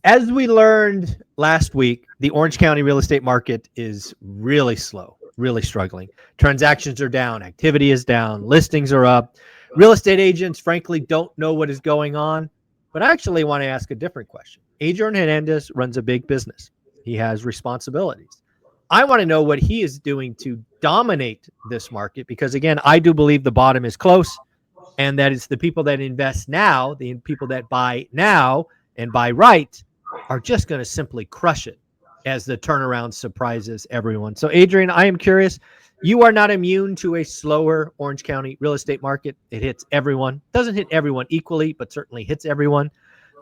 As we learned last week, the Orange County real estate market is really slow, really struggling. Transactions are down, activity is down, listings are up. Real estate agents, frankly, don't know what is going on. But I actually want to ask a different question. Adrian Hernandez runs a big business, he has responsibilities. I want to know what he is doing to dominate this market because, again, I do believe the bottom is close and that it's the people that invest now, the people that buy now and buy right, are just going to simply crush it as the turnaround surprises everyone. So, Adrian, I am curious. You are not immune to a slower Orange County real estate market. It hits everyone. Doesn't hit everyone equally, but certainly hits everyone.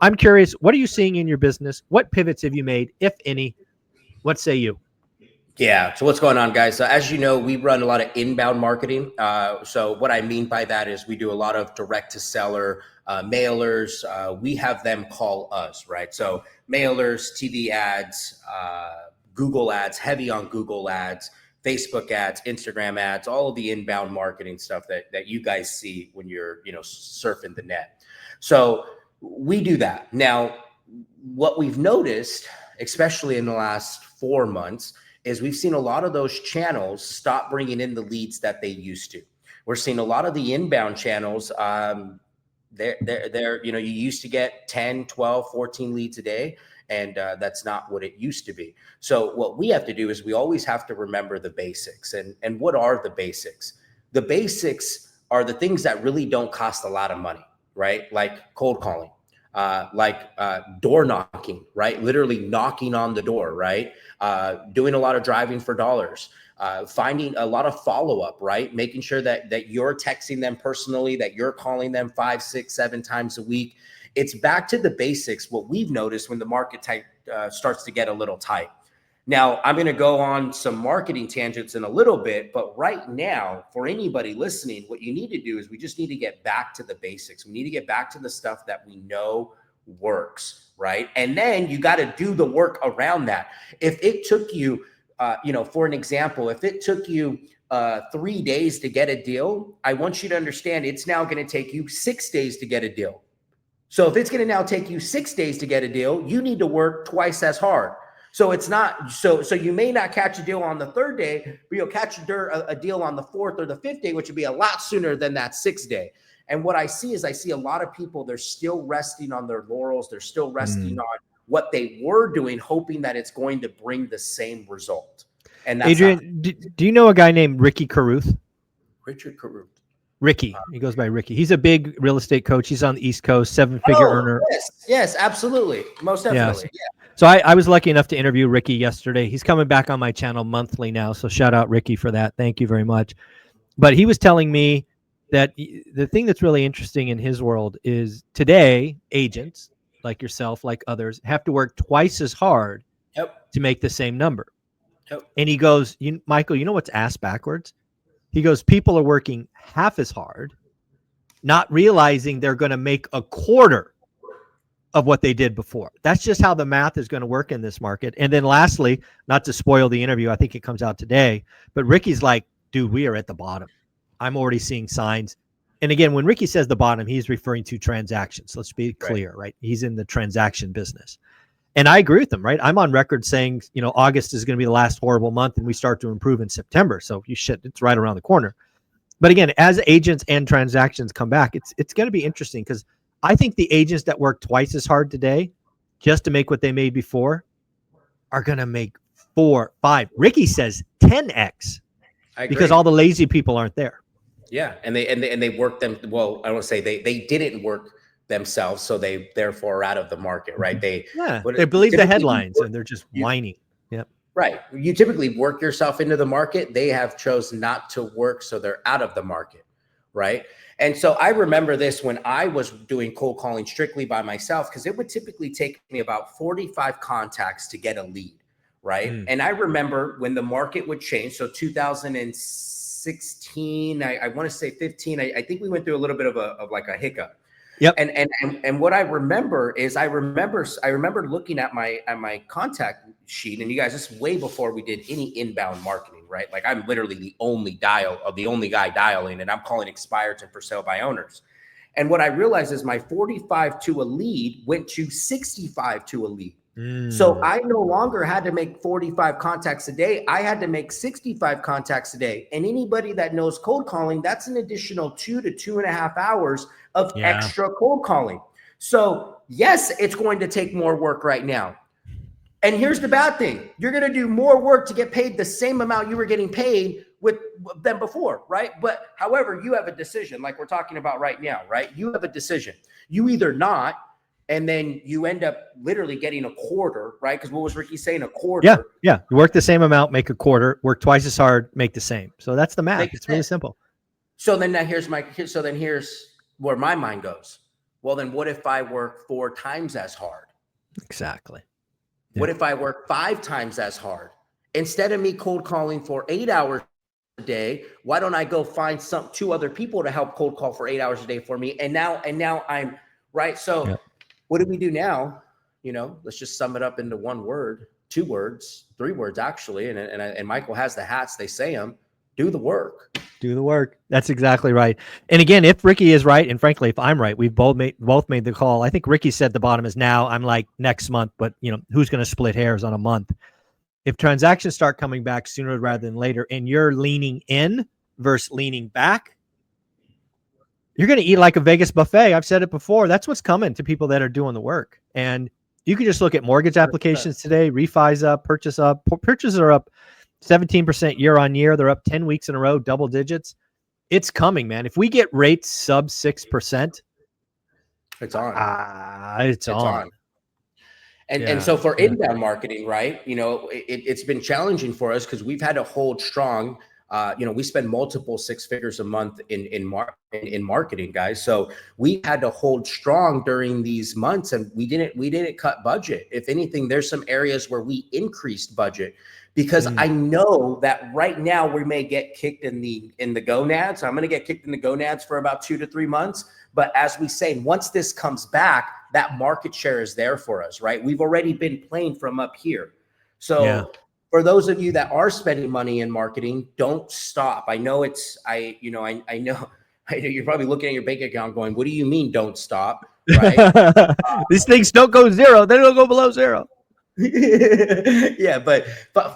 I'm curious, what are you seeing in your business? What pivots have you made, if any? What say you? Yeah. So what's going on, guys? So as you know, we run a lot of inbound marketing. So what I mean by that is we do a lot of direct to seller mailers. We have them call us, right? So mailers, TV ads, Google ads, heavy on Google ads, Facebook ads, Instagram ads, all of the inbound marketing stuff that you guys see when you're, surfing the net. So we do that. Now, what we've noticed, especially in the last 4 months, is we've seen a lot of those channels stop bringing in the leads that they used to. We're seeing a lot of the inbound channels. You used to get 10, 12, 14 leads a day. And that's not what it used to be. So what we have to do is we always have to remember the basics. And what are the basics? The basics are the things that really don't cost a lot of money, right? Like cold calling, door knocking, right? Literally knocking on the door, right? Doing a lot of driving for dollars, finding a lot of follow-up, right? Making sure that you're texting them personally, that you're calling them 5, 6, 7 times a week. It's back to the basics, what we've noticed when the market starts to get a little tight. Now, I'm going to go on some marketing tangents in a little bit, but right now, for anybody listening, what you need to do is we just need to get back to the basics. We need to get back to the stuff that we know works, right? And then you got to do the work around that. If it took you, for an example, if it took you 3 days to get a deal, I want you to understand it's now going to take you 6 days to get a deal. So if it's going to now take you 6 days to get a deal, you need to work twice as hard. So it's not so you may not catch a deal on the 3rd day, but you'll catch a deal on the 4th or the 5th day, which would be a lot sooner than that 6th day. And what I see a lot of people, they're still resting on their laurels. They're still resting on what they were doing, hoping that it's going to bring the same result. And that's Adrian, do you know a guy named Ricky Caruth? Richard Caruth. Ricky. He goes by Ricky. He's a big real estate coach. He's on the East Coast, 7-figure earner. Yes, absolutely. Most definitely. Yes. Yeah. So I was lucky enough to interview Ricky yesterday. He's coming back on my channel monthly now. So shout out Ricky for that. Thank you very much. But he was telling me that the thing that's really interesting in his world is today, agents like yourself, like others, have to work twice as hard to make the same number. And he goes, Michael, you know what's ass backwards? He goes, people are working half as hard, not realizing they're going to make a quarter of what they did before. That's just how the math is going to work in this market. And then lastly, not to spoil the interview, I think it comes out today, but Ricky's like, dude, we are at the bottom. I'm already seeing signs. And again, when Ricky says the bottom, he's referring to transactions. Let's be clear, right? He's in the transaction business. And I agree with him, right? I'm on record saying, August is going to be the last horrible month and we start to improve in September. So it's right around the corner. But again, as agents and transactions come back, it's going to be interesting because I think the agents that work twice as hard today just to make what they made before are going to make 4, 5. Ricky says 10x because all the lazy people aren't there. Yeah, and they work them. Well, I don't want to say they didn't work themselves, so they therefore are out of the market, right? They believe the headlines and they're just whining. Yep. Right. You typically work yourself into the market. They have chosen not to work, so they're out of the market, right? And so I remember this when I was doing cold calling strictly by myself, because it would typically take me about 45 contacts to get a lead, right? And I remember when the market would change. So 2016, I want to say 15, I think we went through a little bit of a hiccup. Yep. And what I remember is I remember looking at my contact sheet, and you guys, this is way before we did any inbound marketing, right? Like I'm literally the only guy dialing, and I'm calling expireds and for sale by owners. And what I realized is my 45 to a lead went to 65 to a lead. So I no longer had to make 45 contacts a day. I had to make 65 contacts a day. And anybody that knows cold calling, that's an additional 2 to 2.5 hours of extra cold calling. So yes, it's going to take more work right now. And here's the bad thing. You're going to do more work to get paid the same amount you were getting paid with them before, right? But however, you have a decision like we're talking about right now, right? You have a decision. You either not, and then you end up literally getting a quarter, right? Because what was Ricky saying? A quarter. Yeah. You work the same amount, make a quarter. Work twice as hard, make the same. So that's the math. It's really simple. So then here's where my mind goes. Well, then what if I work 4 times as hard? Exactly. Yeah. What if I work 5 times as hard? Instead of me cold calling for 8 hours a day, why don't I go find 2 other people to help cold call for 8 hours a day for me? And now I'm right. So what do we do now? Let's just sum it up into 1 word, 2 words, 3 words, actually. And Michael has the hats. They say them. Do the work. Do the work. That's exactly right. And again, if Ricky is right, and frankly, if I'm right, we've both made the call. I think Ricky said the bottom is now. I'm like next month, but who's going to split hairs on a month? If transactions start coming back sooner rather than later, and you're leaning in versus leaning back, you're going to eat like a Vegas buffet. I've said it before. That's what's coming to people that are doing the work. And you can just look at mortgage applications today. Refis up, purchase up. Purchases are up 17% year on year. They're up 10 weeks in a row, double digits. It's coming, man. If we get rates sub 6%, it's on. It's on. And so for inbound marketing, right? It's been challenging for us because we've had to hold strong. We spend multiple 6 figures a month in marketing, guys. So we had to hold strong during these months, and we didn't cut budget. If anything, there's some areas where we increased budget because I know that right now we may get kicked in the gonads. I'm going to get kicked in the gonads for about 2 to 3 months. But as we say, once this comes back, that market share is there for us, right? We've already been playing from up here. So for those of you that are spending money in marketing, don't stop. I know I know you're probably looking at your bank account going, what do you mean don't stop? Right? These things don't go zero. They don't go below zero. Yeah, but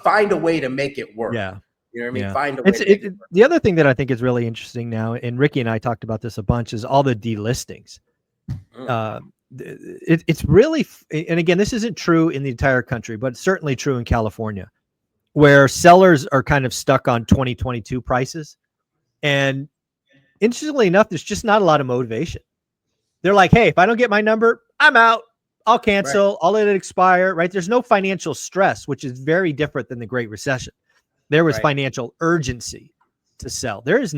find a way to make it work. Yeah. You know what I mean? Find a way to make it work. The other thing that I think is really interesting now, and Ricky and I talked about this a bunch, is all the delistings. It's really, and again, this isn't true in the entire country, but it's certainly true in California, where sellers are kind of stuck on 2022 prices. And interestingly enough, there's just not a lot of motivation. They're like, hey, if I don't get my number, I'm out. I'll cancel. Right. I'll let it expire. Right. There's no financial stress, which is very different than the Great Recession. There was financial urgency to sell. There is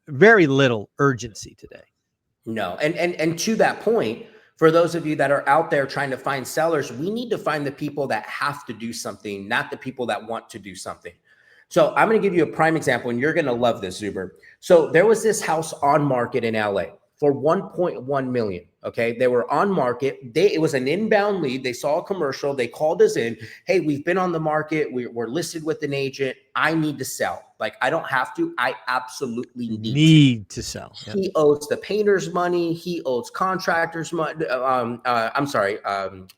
very little urgency today. No. And to that point, for those of you that are out there trying to find sellers, we need to find the people that have to do something, not the people that want to do something. So I'm going to give you a prime example, and you're going to love this, Zuber. So there was this house on market in LA for 1.1 million. Okay. They were on market. It was an inbound lead. They saw a commercial. They called us in. Hey, we've been on the market. We're listed with an agent. I need to sell. Like, I don't have to. I absolutely need to sell. He owes the painters money. He owes contractors money.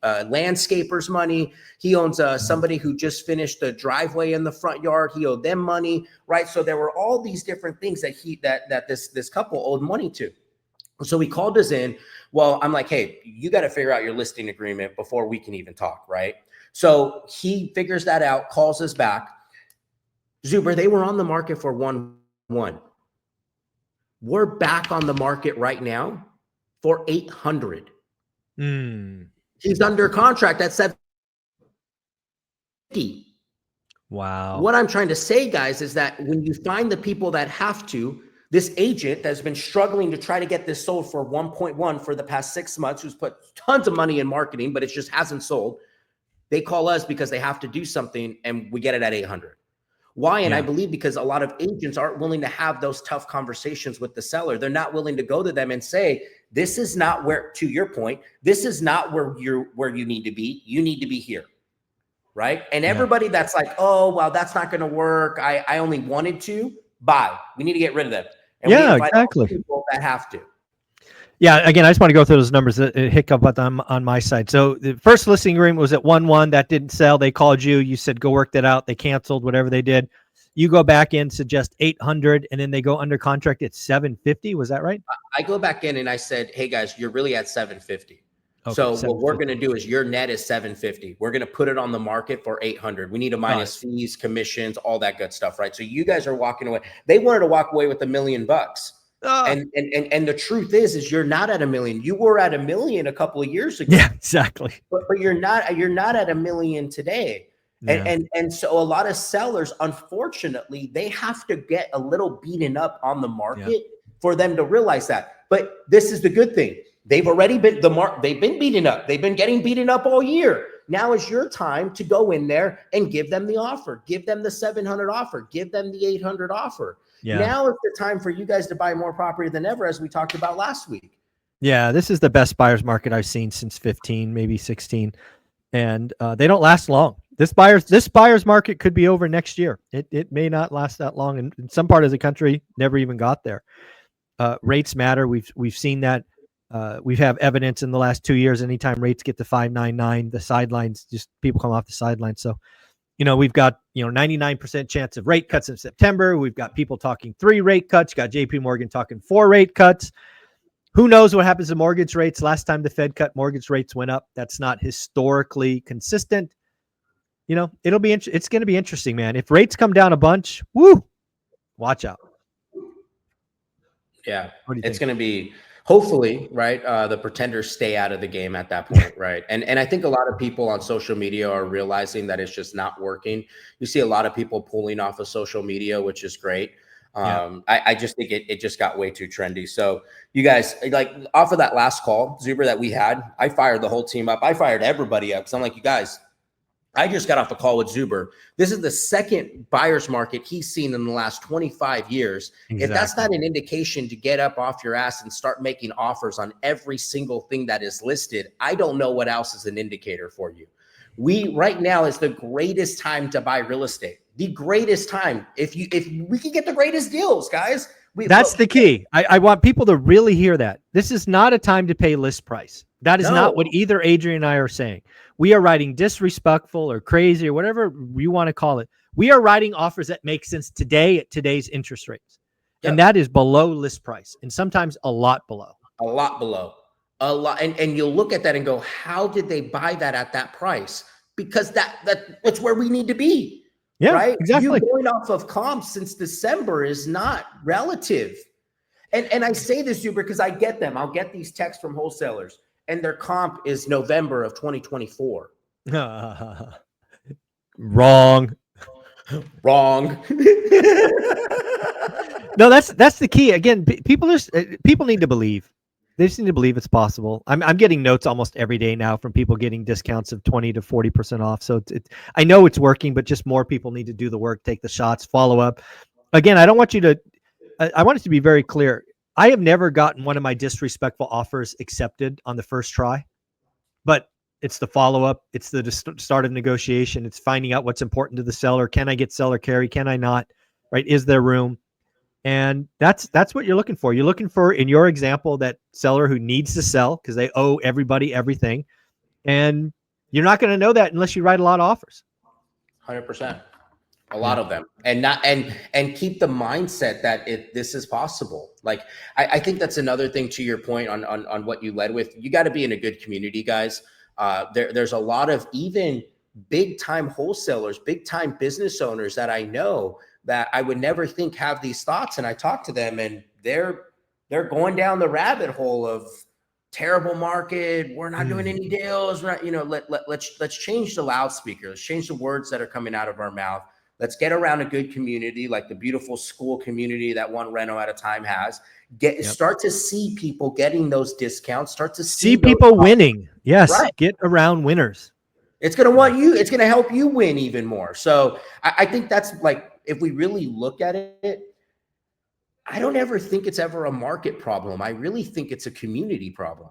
Landscapers money. He owns somebody who just finished the driveway in the front yard. He owed them money, right? So there were all these different things that this couple owed money to. So he called us in. Well, I'm like, hey, you got to figure out your listing agreement before we can even talk, right? So he figures that out, calls us back. Zuber, they were on the market for 1.1. We're back on the market right now for 800. He's under contract at 750. Wow. What I'm trying to say, guys, is that when you find the people that have to, this agent that's been struggling to try to get this sold for 1.1 for the past 6 months, who's put tons of money in marketing, but it just hasn't sold. They call us because they have to do something, and we get it at 800. Why? And I believe because a lot of agents aren't willing to have those tough conversations with the seller. They're not willing to go to them and say, this is not where, to your point, this is not where you need to be. You need to be here. Right. And everybody that's like, oh, well, that's not going to work. I only wanted to buy. We need to get rid of them. And exactly. People that have to. Yeah, again, I just want to go through those numbers. A hiccup on my side. So the first listing agreement was at 1-1. That didn't sell. They called you. You said go work that out. They canceled whatever they did. You go back in, suggest 800, and then they go under contract at 750. Was that right? I go back in and I said, hey guys, you're really at 750. Okay, So what we're 750. going to do is your net is 750. We're going to put it on the market for 800. We need to minus fees, commissions, all that good stuff, right? So you guys are walking away. They wanted to walk away with $1 million. And the truth is you're not at $1 million. You were at $1 million a couple of years ago. Yeah, exactly. But you're not at $1 million today. Yeah. And so a lot of sellers, unfortunately, they have to get a little beaten up on the market for them to realize that. But this is the good thing. They've already been they've been beaten up. They've been getting beaten up all year. Now is your time to go in there and give them the offer. Give them the 700 offer. Give them the 800 offer. Yeah. Now is the time for you guys to buy more property than ever, as we talked about last week. Yeah, this is the best buyer's market I've seen since 15, maybe 16. And they don't last long. This buyer's market could be over next year. It may not last that long. And in some part of the country, never even got there. Rates matter. We've seen that. We have evidence in the last 2 years. Anytime rates get to 5.99, the sidelines, just people come off the sidelines. So, we've got 99% chance of rate cuts in September. We've got people talking 3 rate cuts. Got JP Morgan talking 4 rate cuts. Who knows what happens to mortgage rates? Last time the Fed cut, mortgage rates went up. That's not historically consistent. It'll be it's going to be interesting, man. If rates come down a bunch, woo, watch out. Yeah, it's going to be, hopefully, right, the pretenders stay out of the game at that point, right? And I think a lot of people on social media are realizing that it's just not working. You see a lot of people pulling off of social media, which is great. I just think it just got way too trendy. So you guys, like, off of that last call, Zuber, that we had, I fired the whole team up. I fired everybody up because I'm like, you guys, I just got off the call with Zuber. This is the second buyer's market he's seen in the last 25 years. Exactly. If that's not an indication to get up off your ass and start making offers on every single thing that is listed, I don't know what else is an indicator for you. Right now is the greatest time to buy real estate. The greatest time. If we can get the greatest deals, guys. That's the key. I want people to really hear that. This is not a time to pay list price. That is not what either Adrian and I are saying. We are writing disrespectful or crazy or whatever you want to call it. We are writing offers that make sense today at today's interest rates. Yep. And that is below list price, and sometimes a lot below. A lot below. A lot. And you'll look at that and go, how did they buy that at that price? Because that's where we need to be. Yeah, right. Exactly. You going off of comps since December is not relative. And I say this, Zuber, because I get them. I'll get these texts from wholesalers, and their comp is November of 2024. Wrong. No, that's the key. Again, people need to believe. They just need to believe it's possible. I'm getting notes almost every day now from people getting discounts of 20 to 40% off. So I know it's working, but just more people need to do the work, take the shots, follow up. Again, I want it to be very clear. I have never gotten one of my disrespectful offers accepted on the first try, but it's the follow-up. It's the start of negotiation. It's finding out what's important to the seller. Can I get seller carry? Can I not? Right? Is there room? And that's what you're looking for. You're looking for, in your example, that seller who needs to sell because they owe everybody everything. And you're not going to know that unless you write a lot of offers. 100%. A lot of them. And keep the mindset that this is possible. Like, I think that's another thing, to your point on what you led with. You got to be in a good community, guys. There's a lot of even big time wholesalers, big time business owners that I know that I would never think have these thoughts. And I talk to them, and they're going down the rabbit hole of terrible market. We're not doing any deals. We're not, let's change the loudspeaker. Let's change the words that are coming out of our mouth. Let's get around a good community, like the beautiful school community that one reno at a time has. Start to see people getting those discounts. Start to see people winning. Yes, right. Get around winners. It's going to help you win even more. So I think that's, like, if we really look at it, I don't ever think it's ever a market problem. I really think it's a community problem.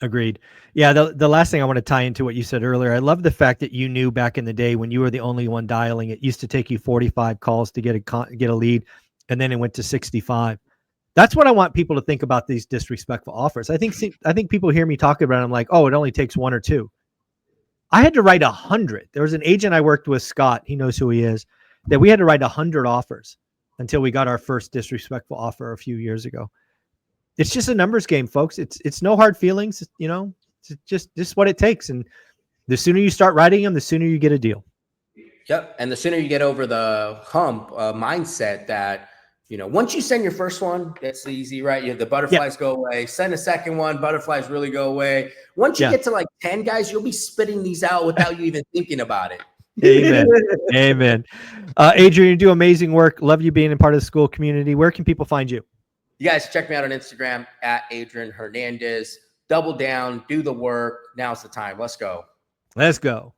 Agreed. Yeah. The last thing I want to tie into what you said earlier, I love the fact that you knew back in the day when you were the only one dialing, it used to take you 45 calls to get a lead, and then it went to 65. That's what I want people to think about these disrespectful offers. I think people hear me talk about it. I'm like, oh, it only takes 1 or 2. I had to write 100. There was an agent I worked with, Scott. He knows who he is. That we had to write 100 offers until we got our first disrespectful offer a few years ago. It's just a numbers game, folks. It's no hard feelings. You know, it's just what it takes. And the sooner you start writing them, the sooner you get a deal. Yep. And the sooner you get over the hump mindset that, you know, once you send your first one, that's easy, right? You have the butterflies go away. Send a second one, butterflies really go away. Once you get to like 10 guys, you'll be spitting these out without you even thinking about it. Amen. Amen. Adrian, you do amazing work. Love you being a part of the school community. Where can people find you? You guys check me out on Instagram at Adrian Hernandez. Double down, do the work. Now's the time. Let's go. Let's go.